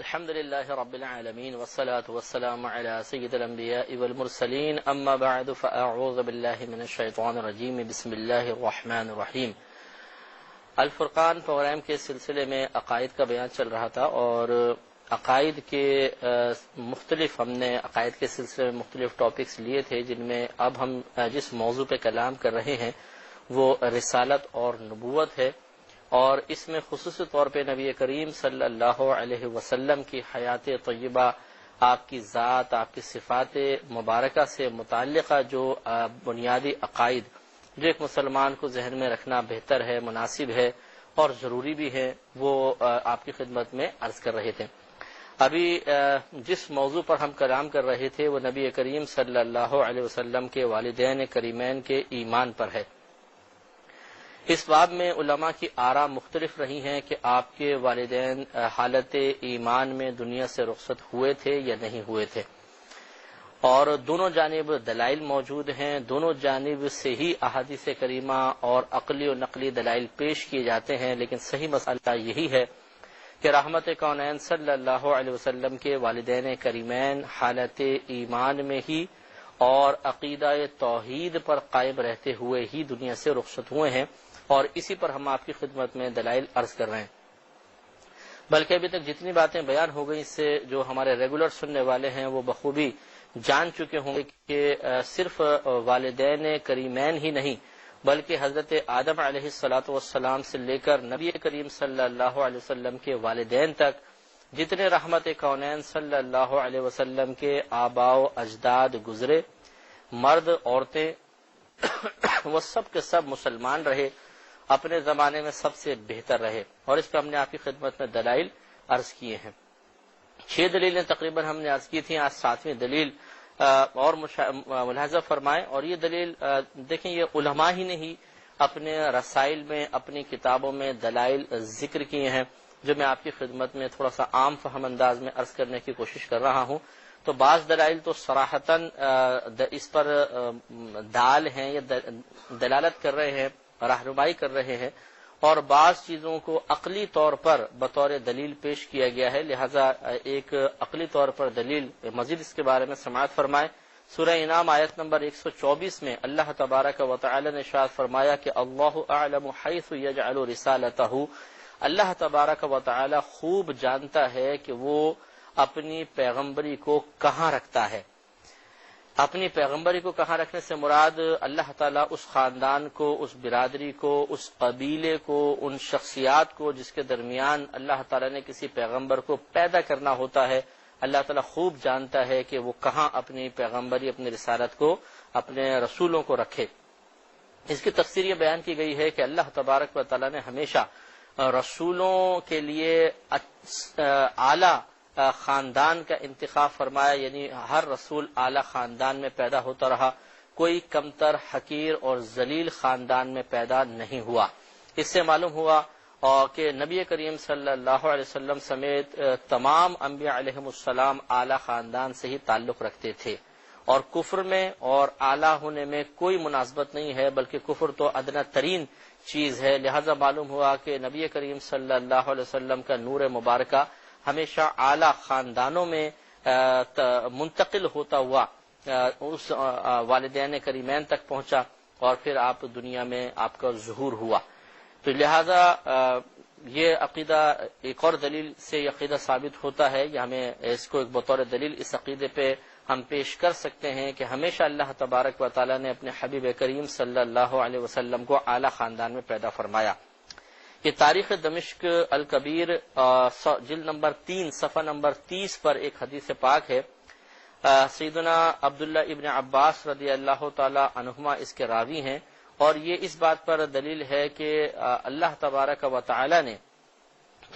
الحمد لله رب العالمين والصلاة والسلام على سيد الأنبياء والمرسلين أما بعد فأعوذ بالله من الشيطان الرجيم بسم الله الرحمن الرحيم. الفرقان پروگرام کے سلسلے میں عقائد کا بیان چل رہا تھا اور عقائد کے مختلف ہم نے عقائد کے سلسلے میں مختلف ٹاپکس لیے تھے، جن میں اب ہم جس موضوع پہ کلام کر رہے ہیں وہ رسالت اور نبوت ہے، اور اس میں خصوصی طور پہ نبی کریم صلی اللہ علیہ وسلم کی حیات طیبہ، آپ کی ذات، آپ کی صفات مبارکہ سے متعلقہ جو بنیادی عقائد جو ایک مسلمان کو ذہن میں رکھنا بہتر ہے، مناسب ہے اور ضروری بھی ہے، وہ آپ کی خدمت میں عرض کر رہے تھے. ابھی جس موضوع پر ہم کلام کر رہے تھے وہ نبی کریم صلی اللہ علیہ وسلم کے والدین کریمین کے ایمان پر ہے. اس باب میں علماء کی آراء مختلف رہی ہیں کہ آپ کے والدین حالت ایمان میں دنیا سے رخصت ہوئے تھے یا نہیں ہوئے تھے، اور دونوں جانب دلائل موجود ہیں، دونوں جانب سے ہی احادیث کریمہ اور عقلی و نقلی دلائل پیش کیے جاتے ہیں. لیکن صحیح مسئلہ یہی ہے کہ رحمت کونین صلی اللہ علیہ وسلم کے والدین کریمین حالت ایمان میں ہی اور عقیدہ توحید پر قائم رہتے ہوئے ہی دنیا سے رخصت ہوئے ہیں، اور اسی پر ہم آپ کی خدمت میں دلائل عرض کر رہے ہیں. بلکہ ابھی تک جتنی باتیں بیان ہو گئی، اس سے جو ہمارے ریگولر سننے والے ہیں وہ بخوبی جان چکے ہوں گے کہ صرف والدین کریمین ہی نہیں بلکہ حضرت آدم علیہ الصلاۃ والسلام سے لے کر نبی کریم صلی اللہ علیہ وسلم کے والدین تک جتنے رحمت کونین صلی اللہ علیہ وسلم کے آباء و اجداد گزرے، مرد عورتیں، وہ سب کے سب مسلمان رہے، اپنے زمانے میں سب سے بہتر رہے، اور اس پہ ہم نے آپ کی خدمت میں دلائل عرض کیے ہیں. 6 دلیلیں تقریباً ہم نے عرض کی تھیں، آج 7ویں دلیل اور ملاحظہ فرمائیں. اور یہ دلیل دیکھیں، یہ علماء ہی نے ہی اپنے رسائل میں، اپنی کتابوں میں دلائل ذکر کیے ہیں، جو میں آپ کی خدمت میں تھوڑا سا عام فہم انداز میں عرض کرنے کی کوشش کر رہا ہوں. تو بعض دلائل تو صراحتاً اس پر دال ہیں یا دلالت کر رہے ہیں، رہنمائی کر رہے ہیں، اور بعض چیزوں کو عقلی طور پر بطور دلیل پیش کیا گیا ہے. لہذا ایک عقلی طور پر دلیل مزید اس کے بارے میں سماعت فرمائیں. سورہ انعام آیت نمبر 124 میں اللہ تبارک و تعالی نے ارشاد فرمایا کہ اللہ اعلم حیث یجعل رسالتہ، اللہ تبارک و تعالی خوب جانتا ہے کہ وہ اپنی پیغمبری کو کہاں رکھتا ہے. اپنی پیغمبری کو کہاں رکھنے سے مراد اللہ تعالیٰ اس خاندان کو، اس برادری کو، اس قبیلے کو، ان شخصیات کو جس کے درمیان اللہ تعالیٰ نے کسی پیغمبر کو پیدا کرنا ہوتا ہے، اللہ تعالیٰ خوب جانتا ہے کہ وہ کہاں اپنی پیغمبری، اپنی رسالت کو، اپنے رسولوں کو رکھے. اس کی تفسیر یہ بیان کی گئی ہے کہ اللہ تبارک و تعالیٰ نے ہمیشہ رسولوں کے لیے اعلیٰ خاندان کا انتخاب فرمایا، یعنی ہر رسول اعلی خاندان میں پیدا ہوتا رہا، کوئی کمتر، حقیر اور ذلیل خاندان میں پیدا نہیں ہوا. اس سے معلوم ہوا کہ نبی کریم صلی اللہ علیہ وسلم سمیت تمام انبیاء علیہم السلام اعلی خاندان سے ہی تعلق رکھتے تھے، اور کفر میں اور اعلی ہونے میں کوئی مناسبت نہیں ہے، بلکہ کفر تو ادنا ترین چیز ہے. لہذا معلوم ہوا کہ نبی کریم صلی اللہ علیہ وسلم کا نور مبارکہ ہمیشہ اعلی خاندانوں میں منتقل ہوتا ہوا اس والدین کریمین تک پہنچا، اور پھر آپ دنیا میں آپ کا ظہور ہوا. تو لہذا یہ عقیدہ ایک اور دلیل سے یہ عقیدہ ثابت ہوتا ہے، یا ہمیں اس کو ایک بطور دلیل اس عقیدے پہ ہم پیش کر سکتے ہیں کہ ہمیشہ اللہ تبارک و تعالیٰ نے اپنے حبیب کریم صلی اللہ علیہ وسلم کو اعلی خاندان میں پیدا فرمایا. یہ تاریخ دمشق الکبیر جلد نمبر 3 صفحہ نمبر 30 پر ایک حدیث پاک ہے. سیدنا عبداللہ ابن عباس رضی اللہ تعالی عنہما اس کے راوی ہیں، اور یہ اس بات پر دلیل ہے کہ اللہ تبارک و تعالی نے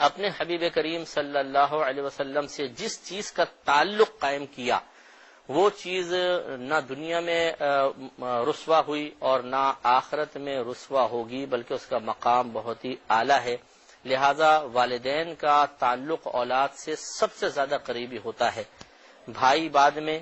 اپنے حبیب کریم صلی اللہ علیہ وسلم سے جس چیز کا تعلق قائم کیا وہ چیز نہ دنیا میں رسوا ہوئی اور نہ آخرت میں رسوا ہوگی، بلکہ اس کا مقام بہت ہی اعلیٰ ہے. لہذا والدین کا تعلق اولاد سے سب سے زیادہ قریبی ہوتا ہے. بھائی بعد میں،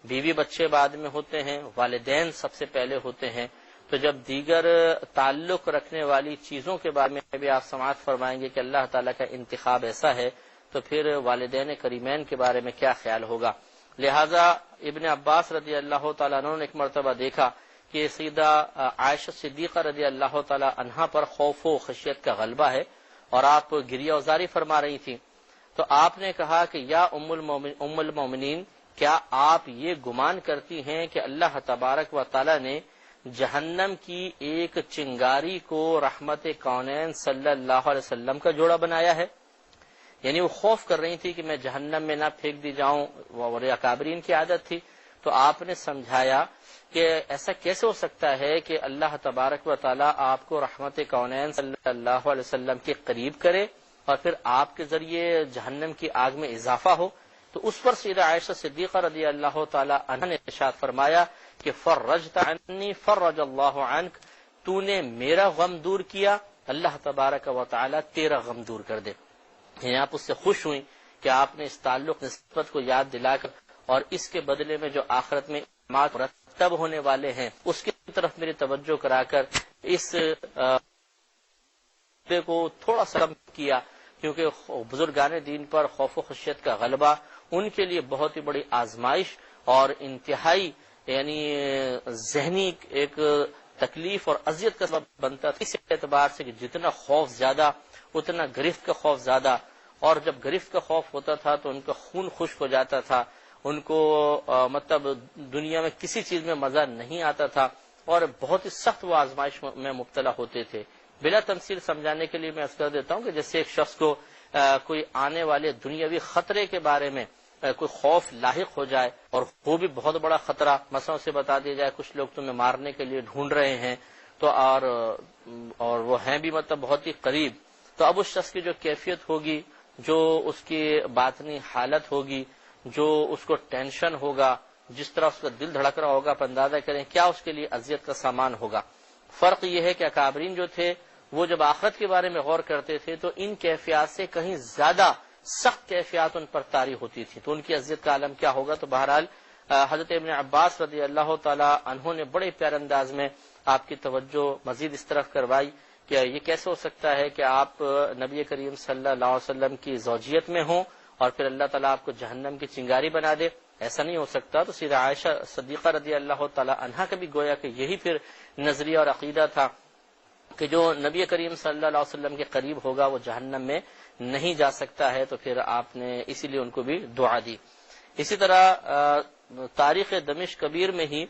بیوی بچے بعد میں ہوتے ہیں، والدین سب سے پہلے ہوتے ہیں. تو جب دیگر تعلق رکھنے والی چیزوں کے بارے میں بھی آپ سماعت فرمائیں گے کہ اللہ تعالیٰ کا انتخاب ایسا ہے، تو پھر والدین کریمین کے بارے میں کیا خیال ہوگا۔ لہذا ابن عباس رضی اللہ تعالیٰ عنہ نے ایک مرتبہ دیکھا کہ سیدہ عائشہ صدیقہ رضی اللہ تعالیٰ عنہا پر خوف و خشیت کا غلبہ ہے اور آپ گریہ وزاری فرما رہی تھی، تو آپ نے کہا کہ یا ام المومنین، کیا آپ یہ گمان کرتی ہیں کہ اللہ تبارک و تعالی نے جہنم کی ایک چنگاری کو رحمت کونین صلی اللہ علیہ وسلم کا جوڑا بنایا ہے؟ یعنی وہ خوف کر رہی تھی کہ میں جہنم میں نہ پھینک دی جاؤں، اور اکابرین کی عادت تھی۔ تو آپ نے سمجھایا کہ ایسا کیسے ہو سکتا ہے کہ اللہ تبارک و تعالیٰ آپ کو رحمت کونین صلی اللہ علیہ وسلم کے قریب کرے اور پھر آپ کے ذریعے جہنم کی آگ میں اضافہ ہو۔ تو اس پر سیدہ عائشہ صدیقہ رضی اللہ تعالی عنہا نے ارشاد فرمایا کہ فرجت عنی فرج اللہ عنک، تو نے میرا غم دور کیا، اللہ تبارک و تعالی تیرا غم دور کر دے۔ یعنی آپ اس سے خوش ہوئیں کہ آپ نے اس تعلق نسبت کو یاد دلا کر اور اس کے بدلے میں جو آخرت میں مرتب ہونے والے ہیں اس کی طرف میری توجہ کرا کر اس کو تھوڑا سا کم کیا، کیونکہ بزرگان دین پر خوف و خشیت کا غلبہ ان کے لیے بہت ہی بڑی آزمائش اور انتہائی یعنی ذہنی ایک تکلیف اور اذیت کا سبب بنتا تھا، اس اعتبار سے کہ جتنا خوف زیادہ اتنا گرفت کا خوف زیادہ، اور جب گرفت کا خوف ہوتا تھا تو ان کا خون خشک ہو جاتا تھا، ان کو مطلب دنیا میں کسی چیز میں مزہ نہیں آتا تھا اور بہت ہی سخت وہ آزمائش میں مبتلا ہوتے تھے۔ بلا تمثیل سمجھانے کے لیے میں عرض کر دیتا ہوں کہ جیسے ایک شخص کو کوئی آنے والے دنیاوی خطرے کے بارے میں کوئی خوف لاحق ہو جائے اور وہ بھی بہت بڑا خطرہ، مثلا اسے بتا دیا جائے کچھ لوگ تمہیں مارنے کے لیے ڈھونڈ رہے ہیں تو اور وہ ہیں بھی مطلب بہت ہی قریب، تو اب اس شخص کی جو کیفیت ہوگی، جو اس کی باطنی حالت ہوگی، جو اس کو ٹینشن ہوگا، جس طرح اس کا دل دھڑک رہا ہوگا، آپ اندازہ کریں کیا اس کے لیے اذیت کا سامان ہوگا۔ فرق یہ ہے کہ اکابرین جو تھے وہ جب آخرت کے بارے میں غور کرتے تھے تو ان کیفیات سے کہیں زیادہ سخت کیفیات ان پر طاری ہوتی تھی، تو ان کی اذیت کا عالم کیا ہوگا۔ تو بہرحال حضرت ابن عباس رضی اللہ تعالی عنہ نے بڑے پیارے انداز میں آپ کی توجہ مزید اس طرف کروائی کہ یہ کیسے ہو سکتا ہے کہ آپ نبی کریم صلی اللہ علیہ وسلم کی زوجیت میں ہوں اور پھر اللہ تعالیٰ آپ کو جہنم کی چنگاری بنا دے، ایسا نہیں ہو سکتا۔ تو سیدہ عائشہ صدیقہ رضی اللہ تعالی عنہا کا بھی گویا کہ یہی پھر نظریہ اور عقیدہ تھا کہ جو نبی کریم صلی اللہ علیہ وسلم کے قریب ہوگا وہ جہنم میں نہیں جا سکتا ہے، تو پھر آپ نے اسی لیے ان کو بھی دعا دی۔ اسی طرح تاریخ دمشق کبیر میں ہی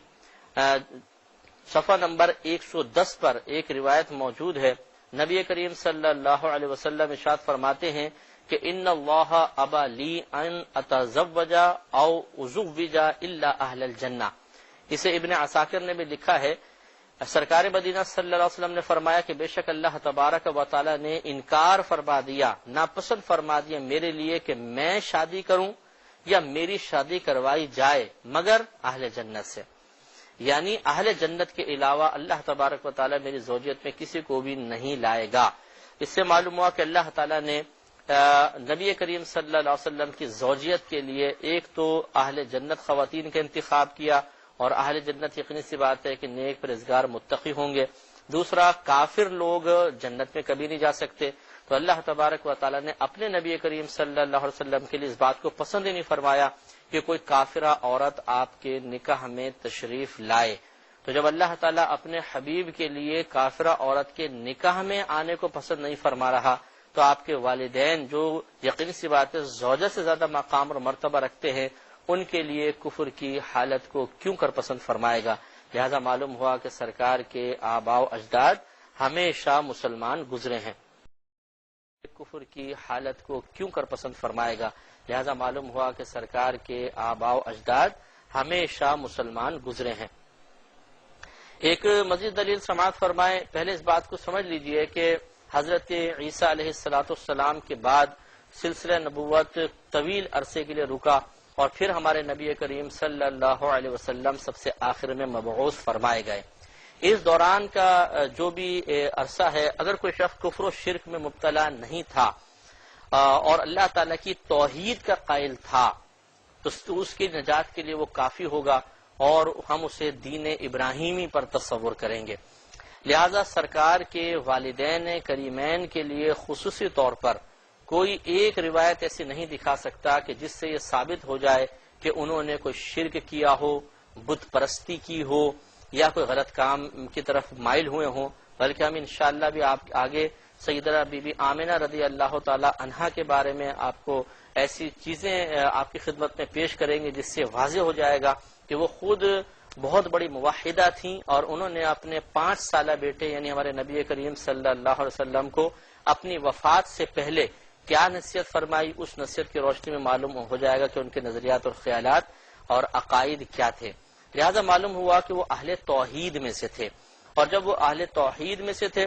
صفحہ نمبر 110 پر ایک روایت موجود ہے، نبی کریم صلی اللہ علیہ وسلم ارشاد فرماتے ہیں کہ ان اللہ ابا لی ان اتزوج او ازوج الا اہل الجنہ۔ اسے ابن عساکر نے بھی لکھا ہے، سرکار مدینہ صلی اللہ علیہ وسلم نے فرمایا کہ بے شک اللہ تبارک و تعالی نے انکار فرما دیا، ناپسند فرما دیا میرے لیے کہ میں شادی کروں یا میری شادی کروائی جائے مگر اہل جنت سے، یعنی اہل جنت کے علاوہ اللہ تبارک و تعالی میری زوجیت میں کسی کو بھی نہیں لائے گا۔ اس سے معلوم ہوا کہ اللہ تعالی نے نبی کریم صلی اللہ علیہ وسلم کی زوجیت کے لیے ایک تو اہل جنت خواتین کا انتخاب کیا، اور اہل جنت یقینی سی بات ہے کہ نیک پرہیزگار متقی ہوں گے، دوسرا کافر لوگ جنت میں کبھی نہیں جا سکتے، تو اللہ تبارک و تعالی نے اپنے نبی کریم صلی اللہ علیہ وسلم کے لیے اس بات کو پسند ہی نہیں فرمایا کہ کوئی کافرہ عورت آپ کے نکاح میں تشریف لائے۔ تو جب اللہ تعالیٰ اپنے حبیب کے لیے کافرہ عورت کے نکاح میں آنے کو پسند نہیں فرما رہا تو آپ کے والدین جو یقینی سی بات ہے زوجہ سے زیادہ مقام اور مرتبہ رکھتے ہیں، ان کے لیے کفر کی حالت کو کیوں کر پسند فرمائے گا۔ لہذا معلوم ہوا کہ سرکار کے آباء و اجداد ہمیشہ مسلمان گزرے ہیں، کفر کی حالت کو کیوں کر پسند فرمائے گا۔ لہذا معلوم ہوا کہ سرکار کے آباء و اجداد ہمیشہ مسلمان گزرے ہیں۔ ایک مزید دلیل سماعت فرمائے، پہلے اس بات کو سمجھ لیجئے کہ حضرت عیسیٰ علیہ السلام کے بعد سلسلہ نبوت طویل عرصے کے لیے رکا اور پھر ہمارے نبی کریم صلی اللہ علیہ وسلم سب سے آخر میں مبعوث فرمائے گئے۔ اس دوران کا جو بھی عرصہ ہے، اگر کوئی شخص کفر و شرک میں مبتلا نہیں تھا اور اللہ تعالیٰ کی توحید کا قائل تھا تو اس کی نجات کے لیے وہ کافی ہوگا اور ہم اسے دین ابراہیمی پر تصور کریں گے۔ لہذا سرکار کے والدین کریمین کے لیے خصوصی طور پر کوئی ایک روایت ایسی نہیں دکھا سکتا کہ جس سے یہ ثابت ہو جائے کہ انہوں نے کوئی شرک کیا ہو، بت پرستی کی ہو، یا کوئی غلط کام کی طرف مائل ہوئے ہوں، بلکہ ہم انشاءاللہ بھی آپ آگے سیدہ بی بی آمنہ رضی اللہ تعالی عنہا کے بارے میں آپ کو ایسی چیزیں آپ کی خدمت میں پیش کریں گے جس سے واضح ہو جائے گا کہ وہ خود بہت بڑی موحدہ تھیں، اور انہوں نے اپنے 5 سالہ بیٹے یعنی ہمارے نبی کریم صلی اللہ علیہ وسلم کو اپنی وفات سے پہلے کیا نصیحت فرمائی، اس نصیحت کی روشنی میں معلوم ہو جائے گا کہ ان کے نظریات اور خیالات اور عقائد کیا تھے۔ لہذا معلوم ہوا کہ وہ اہل توحید میں سے تھے، اور جب وہ اہل توحید میں سے تھے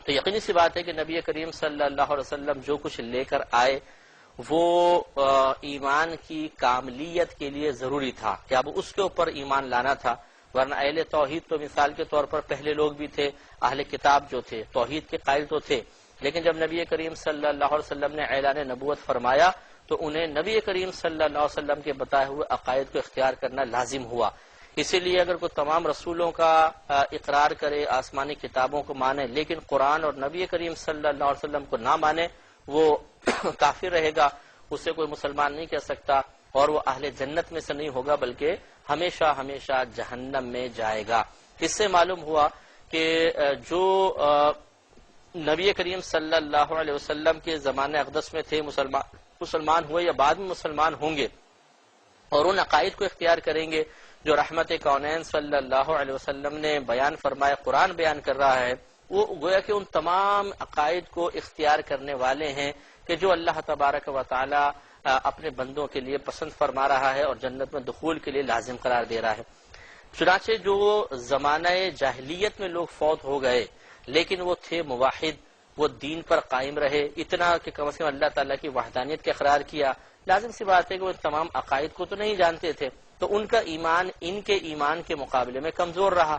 تو یقینی سی بات ہے کہ نبی کریم صلی اللہ علیہ وسلم جو کچھ لے کر آئے وہ ایمان کی کاملیت کے لیے ضروری تھا کہ اب اس کے اوپر ایمان لانا تھا، ورنہ اہل توحید تو مثال کے طور پر پہلے لوگ بھی تھے، اہل کتاب جو تھے توحید کے قائل تو تھے، لیکن جب نبی کریم صلی اللہ علیہ وسلم نے اعلان نبوت فرمایا تو انہیں نبی کریم صلی اللہ علیہ وسلم کے بتائے ہوئے عقائد کو اختیار کرنا لازم ہوا۔ اسی لیے اگر کوئی تمام رسولوں کا اقرار کرے، آسمانی کتابوں کو مانے، لیکن قرآن اور نبی کریم صلی اللہ علیہ وسلم کو نہ مانے، وہ کافر رہے گا، اسے کوئی مسلمان نہیں کہہ سکتا، اور وہ اہل جنت میں سے نہیں ہوگا بلکہ ہمیشہ ہمیشہ جہنم میں جائے گا۔ اس سے معلوم ہوا کہ جو نبی کریم صلی اللہ علیہ وسلم کے زمانہ اقدس میں تھے، مسلمان ہوئے یا بعد میں مسلمان ہوں گے اور ان عقائد کو اختیار کریں گے جو رحمت کونین صلی اللہ علیہ وسلم نے بیان فرمایا، قرآن بیان کر رہا ہے، وہ گویا کہ ان تمام عقائد کو اختیار کرنے والے ہیں کہ جو اللہ تبارک و تعالی اپنے بندوں کے لیے پسند فرما رہا ہے اور جنت میں دخول کے لیے لازم قرار دے رہا ہے۔ چنانچہ جو زمانہ جاہلیت میں لوگ فوت ہو گئے لیکن وہ تھے موحد، وہ دین پر قائم رہے، اتنا کہ کم از کم اللہ تعالیٰ کی وحدانیت کا اقرار کیا، لازم سی بات ہے کہ وہ تمام عقائد کو تو نہیں جانتے تھے، تو ان کا ایمان ان کے ایمان کے مقابلے میں کمزور رہا،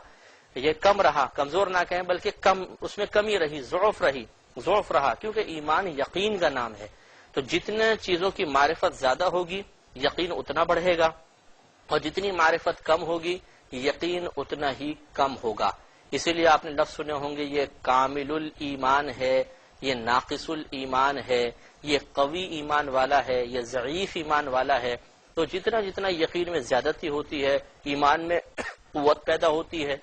یہ کم رہا، کمزور نہ کہیں بلکہ کم، اس میں کمی رہی، ضعف رہا، کیونکہ ایمان یقین کا نام ہے، تو جتنے چیزوں کی معرفت زیادہ ہوگی یقین اتنا بڑھے گا، اور جتنی معرفت کم ہوگی یقین اتنا ہی کم ہوگا۔ اسی لیے آپ نے لفظ سنے ہوں گے، یہ کامل الایمان ہے، یہ ناقص الایمان ہے، یہ قوی ایمان والا ہے، یہ ضعیف ایمان والا ہے۔ تو جتنا جتنا یقین میں زیادتی ہوتی ہے ایمان میں قوت پیدا ہوتی ہے،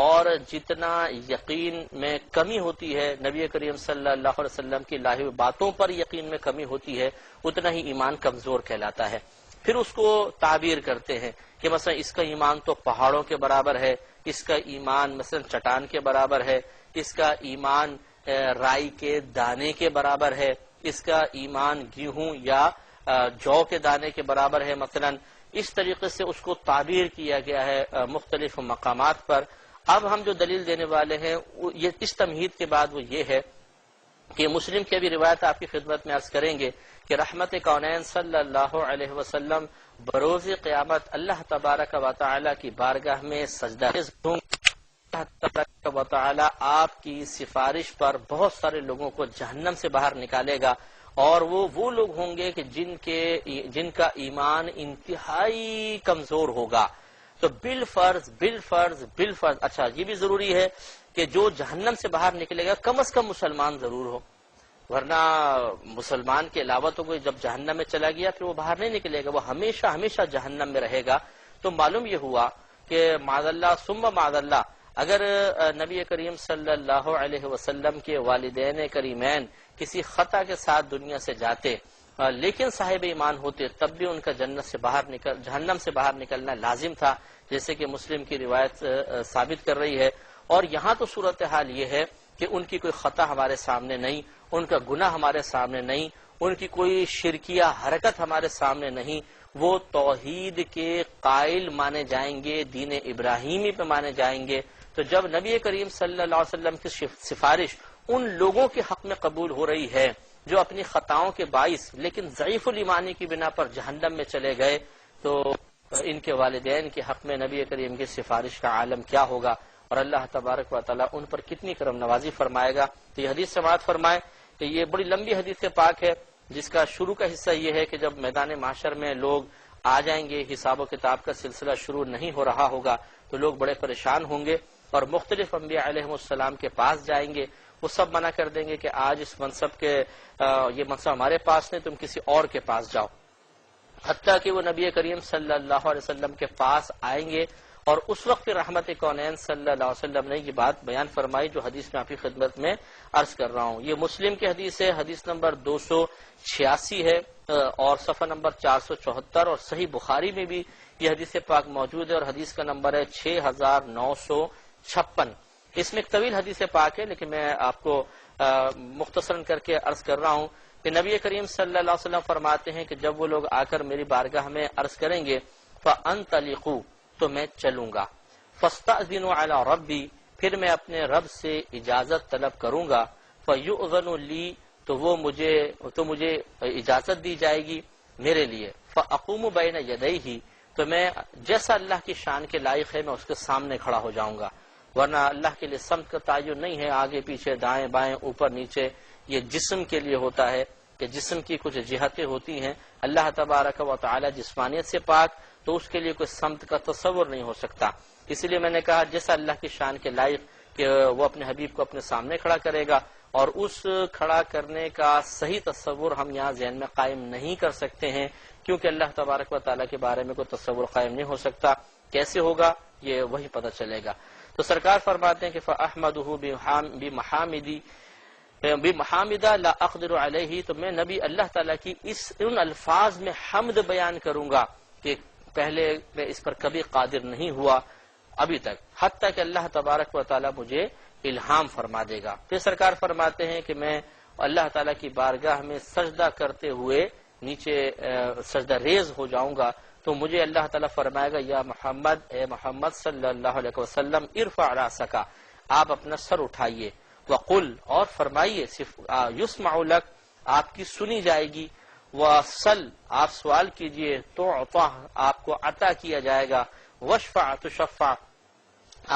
اور جتنا یقین میں کمی ہوتی ہے، نبی کریم صلی اللہ علیہ وسلم کی لائی ہوئی باتوں پر یقین میں کمی ہوتی ہے، اتنا ہی ایمان کمزور کہلاتا ہے۔ پھر اس کو تعبیر کرتے ہیں کہ مثلا اس کا ایمان تو پہاڑوں کے برابر ہے، اس کا ایمان مثلا چٹان کے برابر ہے، اس کا ایمان رائی کے دانے کے برابر ہے، اس کا ایمان گیہوں یا جو کے دانے کے برابر ہے، مثلا اس طریقے سے اس کو تعبیر کیا گیا ہے مختلف مقامات پر۔ اب ہم جو دلیل دینے والے ہیں یہ اس تمہید کے بعد وہ یہ ہے کہ مسلم کی بھی روایت آپ کی خدمت میں عرض کریں گے کہ رحمت کونین صلی اللہ علیہ وسلم بروز قیامت اللہ تبارک و تعالی کی بارگاہ میں سجدہ ہوں، اللہ تبارک و تعالی آپ کی سفارش پر بہت سارے لوگوں کو جہنم سے باہر نکالے گا، اور وہ لوگ ہوں گے کہ جن کا ایمان انتہائی کمزور ہوگا۔ تو بالفرض اچھا یہ بھی ضروری ہے کہ جو جہنم سے باہر نکلے گا کم از کم مسلمان ضرور ہو، ورنہ مسلمان کے علاوہ تو کوئی جب جہنم میں چلا گیا پھر وہ باہر نہیں نکلے گا، وہ ہمیشہ ہمیشہ جہنم میں رہے گا۔ تو معلوم یہ ہوا کہ معاذ اللہ ثم معاذ اللہ اگر نبی کریم صلی اللہ علیہ وسلم کے والدین کریمین کسی خطا کے ساتھ دنیا سے جاتے لیکن صاحب ایمان ہوتے تب بھی ان کا جہنم سے باہر نکلنا لازم تھا، جیسے کہ مسلم کی روایت ثابت کر رہی ہے۔ اور یہاں تو صورتحال یہ ہے کہ ان کی کوئی خطا ہمارے سامنے نہیں، ان کا گناہ ہمارے سامنے نہیں، ان کی کوئی شرکیہ حرکت ہمارے سامنے نہیں، وہ توحید کے قائل مانے جائیں گے، دین ابراہیمی پہ مانے جائیں گے۔ تو جب نبی کریم صلی اللہ علیہ وسلم کی سفارش ان لوگوں کے حق میں قبول ہو رہی ہے جو اپنی خطاؤں کے باعث لیکن ضعیف الایمانی کی بنا پر جہنم میں چلے گئے، تو ان کے والدین کے حق میں نبی کریم کی سفارش کا عالم کیا ہوگا، اور اللہ تبارک و تعالیٰ ان پر کتنی کرم نوازی فرمائے گا۔ تو یہ حدیث سماعت فرمائے کہ یہ بڑی لمبی حدیث پاک ہے، جس کا شروع کا حصہ یہ ہے کہ جب میدان محشر میں لوگ آ جائیں گے، حساب و کتاب کا سلسلہ شروع نہیں ہو رہا ہوگا، تو لوگ بڑے پریشان ہوں گے اور مختلف انبیاء علیہ السلام کے پاس جائیں گے، وہ سب منع کر دیں گے کہ آج اس منصب کے یہ منصب ہمارے پاس نہیں، تم کسی اور کے پاس جاؤ، حتیٰ کہ وہ نبی کریم صلی اللہ علیہ وسلم کے پاس آئیں گے۔ اور اس وقت پھر رحمت کونین صلی اللہ علیہ وسلم نے یہ بات بیان فرمائی جو حدیث میں آپ کی خدمت میں عرض کر رہا ہوں۔ یہ مسلم کی حدیث ہے، حدیث نمبر 286 ہے اور صفحہ نمبر 474، اور صحیح بخاری میں بھی یہ حدیث پاک موجود ہے اور حدیث کا نمبر ہے 6956۔ اس میں ایک طویل حدیث پاک ہے لیکن میں آپ کو مختصراً کر کے عرض کر رہا ہوں کہ نبی کریم صلی اللہ علیہ وسلم فرماتے ہیں کہ جب وہ لوگ آ کر میری بارگاہ میں عرض کریں گے فَأَنْطَلِقُوا، تو میں چلوں گا، فَاسْتَأْذِنُوا عَلَىٰ رَبِّي، پھر میں اپنے رب سے اجازت طلب کروں گا، فَيُؤْذَنُ لِي، تو مجھے اجازت دی جائے گی میرے لیے، فَأَقُومُ بَيْنَ يَدَيْهِ، تو میں جیسا اللہ کی شان کے لائق ہے میں اس کے سامنے کھڑا ہو جاؤں گا، ورنہ اللہ کے لیے سمت کا تعین نہیں ہے آگے پیچھے دائیں بائیں اوپر نیچے، یہ جسم کے لیے ہوتا ہے کہ جسم کی کچھ جہتیں ہوتی ہیں، اللہ تبارک و تعالی جسمانیت سے پاک، تو اس کے لیے کوئی سمت کا تصور نہیں ہو سکتا۔ اس لیے میں نے کہا جیسا اللہ کی شان کے لائق کہ وہ اپنے حبیب کو اپنے سامنے کھڑا کرے گا، اور اس کھڑا کرنے کا صحیح تصور ہم یہاں ذہن میں قائم نہیں کر سکتے ہیں کیونکہ اللہ تبارک و تعالیٰ کے بارے میں کوئی تصور قائم نہیں ہو سکتا، کیسے ہوگا یہ وہی پتہ چلے گا۔ تو سرکار فرماتے ہیں کہ فَأَحْمَدُهُ بِمَحَامِدَ لَا أَقْدِرُ عَلَيْهِ، تو میں نبی اللہ تعالیٰ کی ان الفاظ میں حمد بیان کروں گا کہ پہلے میں اس پر کبھی قادر نہیں ہوا ابھی تک، حتیٰ کہ اللہ تبارک و تعالیٰ مجھے الہام فرما دے گا۔ پھر سرکار فرماتے ہیں کہ میں اللہ تعالیٰ کی بارگاہ میں سجدہ کرتے ہوئے نیچے سجدہ ریز ہو جاؤں گا، تو مجھے اللہ تعالیٰ فرمائے گا یا محمد، اے محمد صلی اللہ علیہ وسلم، ارفع راسک، آپ اپنا سر اٹھائیے، وقل، اور فرمائیے، یسمع لک، آپ کی سنی جائے گی، وصل، آپ سوال کیجئے، تعطى، آپ کو عطا کیا جائے گا، واشفع تشفع،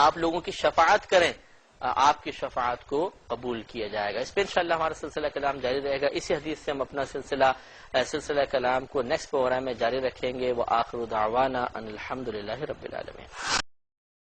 آپ لوگوں کی شفاعت کریں، آپ کی شفاعت کو قبول کیا جائے گا۔ اس پہ انشاءاللہ ہمارا سلسلہ کلام جاری رہے گا۔ اسی حدیث سے ہم اپنا سلسلہ کلام کو نیکسٹ پروگرام میں جاری رکھیں گے۔ وآخر دعوانا ان الحمد للہ رب العالمین۔